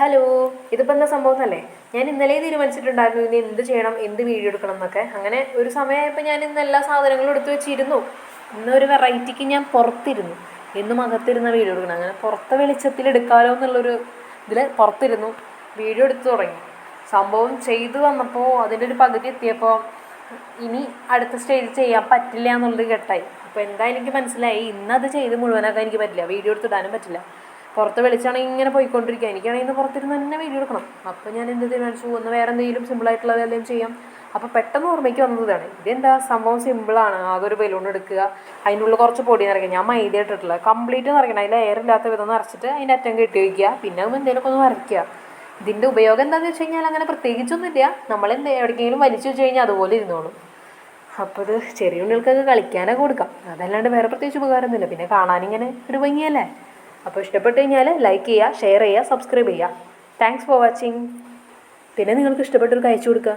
Hello, ഇതിപ്പോൾ എന്താ സംഭവം എന്നല്ലേ? ഞാൻ ഇന്നലെ തീരുമാനിച്ചിട്ടുണ്ടായിരുന്നു ഇനി എന്ത് ചെയ്യണം, എന്ത് വീഡിയോ എടുക്കണം എന്നൊക്കെ. അങ്ങനെ ഒരു സമയമായപ്പോൾ ഞാൻ ഇന്ന് എല്ലാ സാധനങ്ങളും എടുത്തു വെച്ചിരുന്നു. ഇന്നൊരു വെറൈറ്റിക്ക് ഞാൻ പുറത്തിരുന്നു. എന്നും അകത്തിരുന്ന വീഡിയോ എടുക്കണം. അങ്ങനെ പുറത്തെ വെളിച്ചത്തിൽ എടുക്കാമല്ലോ എന്നുള്ളൊരു ഇതിൽ പുറത്തിരുന്നു വീഡിയോ എടുത്തു തുടങ്ങി. സംഭവം ചെയ്തു വന്നപ്പോൾ അതിൻ്റെ ഒരു പകുതി എത്തിയപ്പോൾ ഇനി അടുത്ത സ്റ്റേജ് ചെയ്യാൻ പറ്റില്ല എന്നുള്ളത് ഘട്ടമായി. അപ്പോൾ എന്തായാലും എനിക്ക് മനസ്സിലായി ഇന്നത് ചെയ്ത് മുഴുവനാക്കാൻ എനിക്ക് പറ്റില്ല, വീഡിയോ എടുത്തിടാനും പറ്റില്ല. പുറത്ത് വെളിച്ചാണെങ്കിൽ ഇങ്ങനെ പോയിക്കൊണ്ടിരിക്കുക, എനിക്കാണെങ്കിൽ ഇന്ന് പുറത്തിരുന്ന് തന്നെ വീഡിയോ എടുക്കണം. അപ്പോൾ ഞാൻ എന്ത് തീരുമാനിച്ചു, ഒന്ന് വേറെ എന്തെങ്കിലും സിമ്പിളായിട്ടുള്ളത് എല്ലാം ചെയ്യാം. അപ്പോൾ പെട്ടെന്ന് ഓർമ്മയ്ക്ക് വന്നതാണ്, ഇതെന്താ സംഭവം സിമ്പിളാണ്. ആകെ ഒരു ബലൂൺ എടുക്കുക, അതിനുള്ളിൽ കുറച്ച് പൊടി നിറയ്ക്കുക. ഞാൻ മൈദ ഇട്ടിട്ടില്ല, കംപ്ലീറ്റ് നിറയ്ക്കണം. അതിൽ എയർ ഇല്ലാത്ത വിധം നിറച്ചിട്ട് അതിൻ്റെ അറ്റം കെട്ടി വയ്ക്കുക. പിന്നെ എന്തെങ്കിലുമൊക്കെ ഒന്ന് വരയ്ക്കുക. ഇതിൻ്റെ ഉപയോഗം എന്താണെന്ന് വെച്ച് കഴിഞ്ഞാൽ അങ്ങനെ പ്രത്യേകിച്ചൊന്നുമില്ല. നമ്മൾ എവിടേക്കെങ്കിലും വലിച്ചു വെച്ച് കഴിഞ്ഞാൽ അതുപോലെ ഇരുന്നോളും. അപ്പോൾ ഇത് ചെറിയ ഉണ്ണികൾക്കൊക്കെ കളിക്കാനൊക്കെ കൊടുക്കാം. അതല്ലാണ്ട് വേറെ പ്രത്യേകിച്ച് ഉപകാരമൊന്നുമില്ല. പിന്നെ കാണാനിങ്ങനെ ഒരു ഭംഗിയല്ലേ. അപ്പോൾ ഇഷ്ടപ്പെട്ട് കഴിഞ്ഞാൽ ലൈക്ക് ചെയ്യുക, ഷെയർ ചെയ്യുക, സബ്സ്ക്രൈബ് ചെയ്യുക. Thanks for watching. പിന്നെ നിങ്ങൾക്ക് ഇഷ്ടപ്പെട്ടൊരു അയച്ചു കൊടുക്കുക.